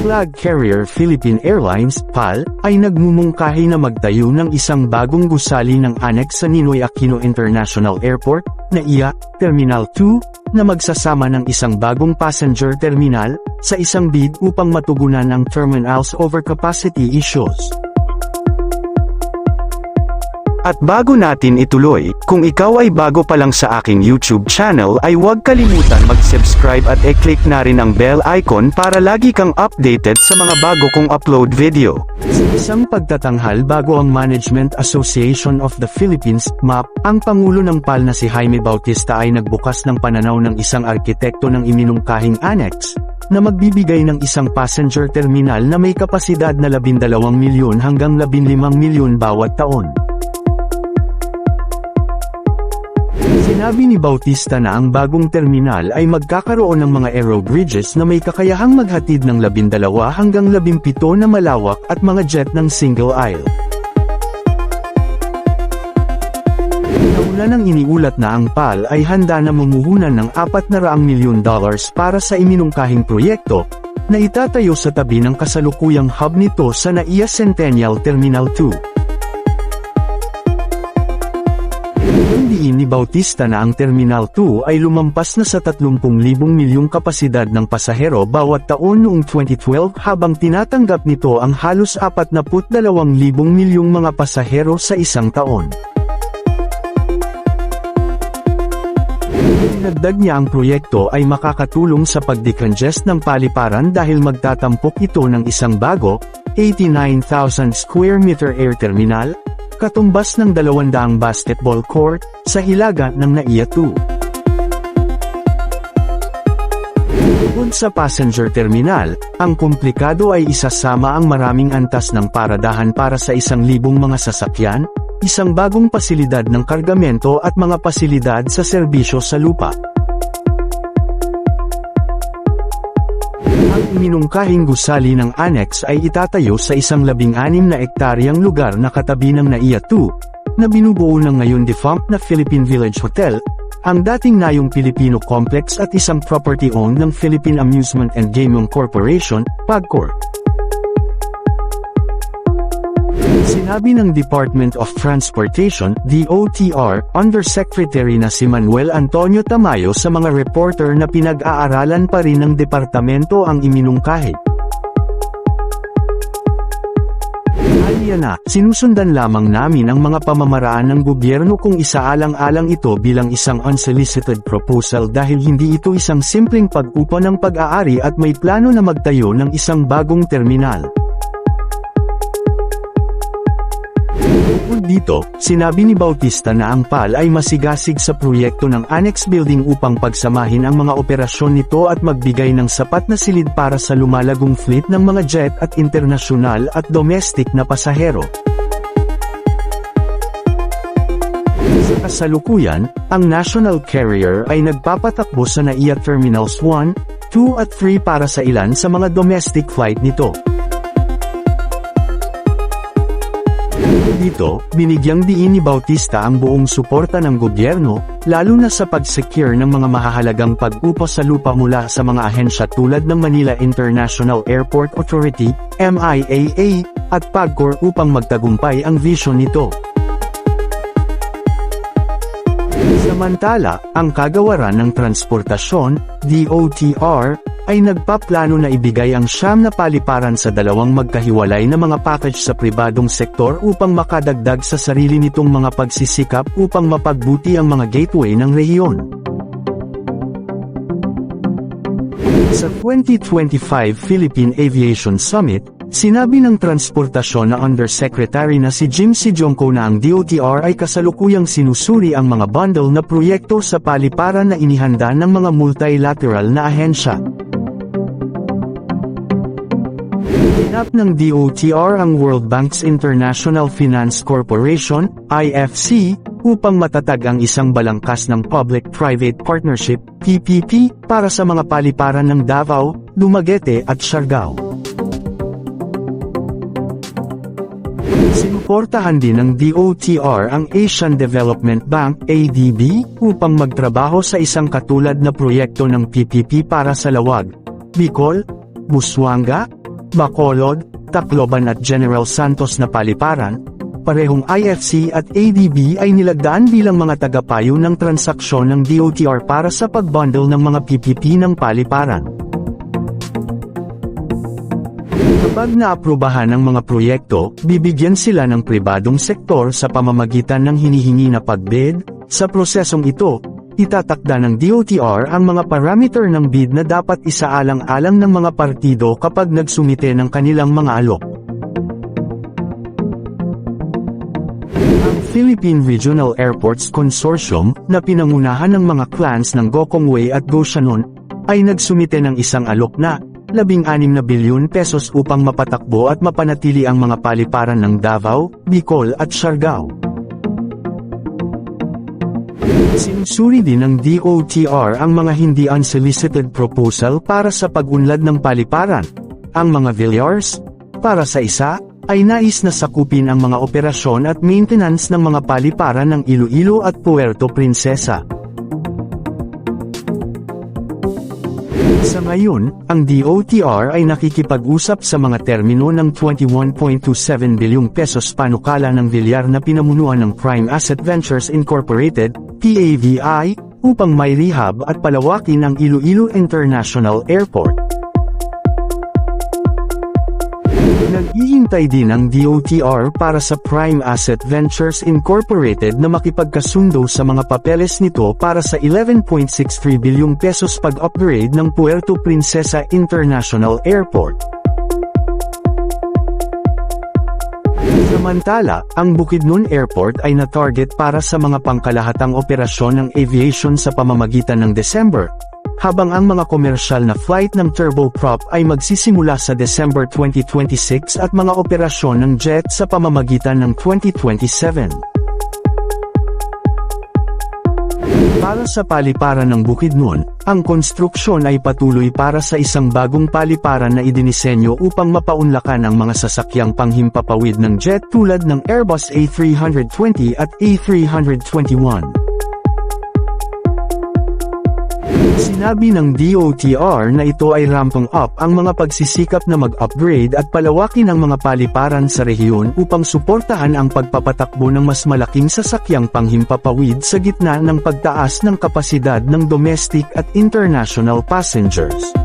flag carrier Philippine Airlines, PAL, ay nagmumungkahi na magtayo ng isang bagong gusali ng annex sa Ninoy Aquino International Airport, NAIA, Terminal 2, na magsasama ng isang bagong passenger terminal, sa isang bid upang matugunan ang terminal's overcapacity issues. At bago natin ituloy, kung ikaw ay bago pa lang sa aking YouTube channel ay huwag kalimutan mag-subscribe at i-click na rin ang bell icon para lagi kang updated sa mga bago kong upload video. Sa isang pagtatanghal bago ang Management Association of the Philippines, MAP, ang Pangulo ng PAL na si Jaime Bautista ay nagbukas ng pananaw ng isang arkitekto ng iminungkahing annex, na magbibigay ng isang passenger terminal na may kapasidad na 12 milyon hanggang 15 milyon bawat taon. Sinabi ni Bautista na ang bagong terminal ay magkakaroon ng mga aerobridges na may kakayahang maghatid ng 12 hanggang 17 na malawak at mga jet ng single aisle. Nauna nang iniulat na ang PAL ay handa na mumuhunan ng $400 milyon para sa iminungkahing proyekto, na itatayo sa tabi ng kasalukuyang hub nito sa NAIA Centennial Terminal 2. Diin ni Bautista na ang Terminal 2 ay lumampas na sa 30,000 milyong kapasidad ng pasahero bawat taon noong 2012 habang tinatanggap nito ang halos 42,000 milyong mga pasahero sa isang taon. Dinagdag niya ang proyekto ay makakatulong sa pagdecongest ng paliparan dahil magtatampok ito ng isang bago, 89,000 square meter air terminal, katumbas ng 200 basketball court, sa hilaga ng NAIA 2. Bukod sa passenger terminal, ang komplikado ay isasama ang maraming antas ng paradahan para sa 1,000 mga sasakyan, isang bagong pasilidad ng kargamento at mga pasilidad sa serbisyo sa lupa. Ang iminungkahing gusali ng annex ay itatayo sa 16 na ektaryang lugar na katabi ng NAIA 2, na binubuo ng ngayon defunct na Philippine Village Hotel, ang dating Nayong Pilipino Complex at isang property owned ng Philippine Amusement and Gaming Corporation, PAGCOR. Sinabi ng Department of Transportation, DOTR, Undersecretary na si Manuel Antonio Tamayo sa mga reporter na pinag-aaralan pa rin ng departamento ang iminungkahi. Na, sinusundan lamang namin ang mga pamamaraan ng gobyerno kung isaalang-alang ito bilang isang unsolicited proposal dahil hindi ito isang simpleng pag-upa ng pag-aari at may plano na magtayo ng isang bagong terminal. Bukod dito, sinabi ni Bautista na ang PAL ay masigasig sa proyekto ng annex building upang pagsamahin ang mga operasyon nito at magbigay ng sapat na silid para sa lumalagong fleet ng mga jet at internasyonal at domestic na pasahero. Sa kasalukuyan, ang national carrier ay nagpapatakbo sa NAIA Terminals 1, 2 at 3 para sa ilan sa mga domestic flight nito. Dito, binigyang diin ni Bautista ang buong suporta ng gobyerno, lalo na sa pag-secure ng mga mahahalagang pag-upa sa lupa mula sa mga ahensya tulad ng Manila International Airport Authority, MIAA, at PAGCOR upang magtagumpay ang vision nito. Samantala, ang Kagawaran ng Transportasyon, DOTR, ay nagpaplano na ibigay ang 9 na paliparan sa 2 magkahiwalay na mga package sa pribadong sektor upang makadagdag sa sarili nitong mga pagsisikap upang mapagbuti ang mga gateway ng rehiyon. Sa 2025 Philippine Aviation Summit, sinabi ng transportasyon na Undersecretary na si Jim Sijonko na ang DOTR ay kasalukuyang sinusuri ang mga bundle na proyekto sa paliparan na inihanda ng mga multilateral na ahensya. Tinap ng DOTR ang World Bank's International Finance Corporation, IFC, upang matatag ang isang balangkas ng Public-Private Partnership, PPP, para sa mga paliparan ng Davao, Dumaguete at Siargao. Sinuportahan din ng DOTR ang Asian Development Bank, ADB, upang magtrabaho sa isang katulad na proyekto ng PPP para sa Lawag, Bicol, Busuanga, Bacolod, Tacloban at General Santos na paliparan, parehong IFC at ADB ay nilagdaan bilang mga tagapayo ng transaksyon ng DOTR para sa pagbundle ng mga PPP ng paliparan. Kapag naaprubahan ang mga proyekto, bibigyan sila ng pribadong sektor sa pamamagitan ng hinihingi na pagbid. Sa prosesong ito, itatakda ng DOTR ang mga parameter ng bid na dapat isaalang-alang ng mga partido kapag nagsumite ng kanilang mga alok. Ang Philippine Regional Airports Consortium, na pinangunahan ng mga clans ng Gokong Wei at Go Shannon, ay nagsumite ng isang alok na 16 na bilyon pesos upang mapatakbo at mapanatili ang mga paliparan ng Davao, Bicol at Siargao. Sinusuri din ng DOTR ang mga hindi unsolicited proposal para sa pag-unlad ng paliparan. Ang mga Villiers, para sa isa, ay nais na sakupin ang mga operasyon at maintenance ng mga paliparan ng Iloilo at Puerto Princesa. Sa ngayon, ang DOTR ay nakikipag-usap sa mga termino ng 21.27 bilyong pesos panukala ng Villar na pinamunuan ng Prime Asset Ventures Incorporated, PAVI, upang may rehab at palawakin ang Iloilo International Airport. Nag-iintay din ang DOTR para sa Prime Asset Ventures Incorporated na makipagkasundo sa mga papeles nito para sa 11.63 bilyong pesos pag-upgrade ng Puerto Princesa International Airport. Samantala, ang Bukidnon Airport ay na-target para sa mga pangkalahatang operasyon ng aviation sa pamamagitan ng December, habang ang mga komersyal na flight ng turboprop ay magsisimula sa December 2026 at mga operasyon ng jet sa pamamagitan ng 2027. Para sa paliparan ng Bukidnon, ang konstruksyon ay patuloy para sa isang bagong paliparan na idinisenyo upang mapaunlakan ang mga sasakyang panghimpapawid ng jet tulad ng Airbus A320 at A321. Sinabi ng DOTR na ito ay ramping up ang mga pagsisikap na mag-upgrade at palawakin ang mga paliparan sa rehiyon upang suportahan ang pagpapatakbo ng mas malaking sasakyang panghimpapawid sa gitna ng pagtaas ng kapasidad ng domestic at international passengers.